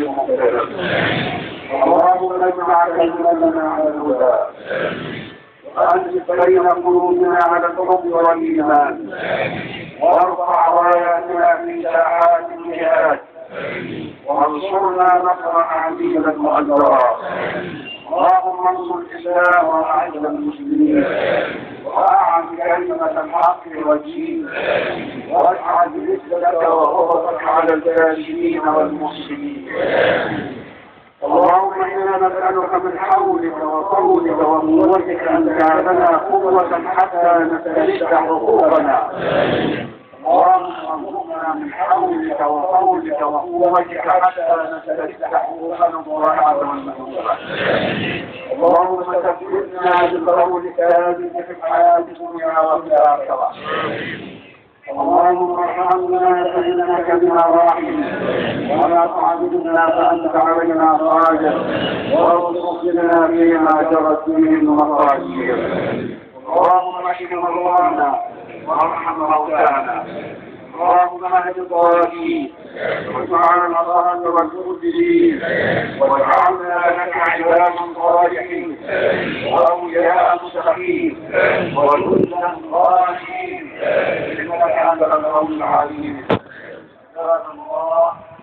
المختلف. اللهم اجمع كلمتنا على الهدى وألف بين قلوبنا على الحب والإيمان وارفع راياتنا في ساحات الجهاد وانصرنا نصر عزيزا مؤزرا. اللهم انصر الإسلام وأعز المسلمين وأعز كلمة الحق والدين واجعل عزتك وغضبك على الكافرين والمسلمين. اللهم إنا نسألك من حولك وقولك وقوتك أن تجعلنا قوة حتى نسترد حقوقنا. اللهم ارزقنا من حولك وقولك وقوتك حتى نسترد حقوقنا الضائعة والمنوبة. اللهم ثبتنا بالقول الثابت في الحياة الدنيا وفي الآخرة. اللهم ارحمنا فإنك بنا راحم ولا تعذبنا فأنت علينا قادر وارزقنا فيما جرت به المقادير. اللهم اشف مرضانا وارحم موتانا. اللهم اهد الضالين واجعلنا الأرض والمؤمنين واجعلنا لك عبادا صالحين وأولياء متقين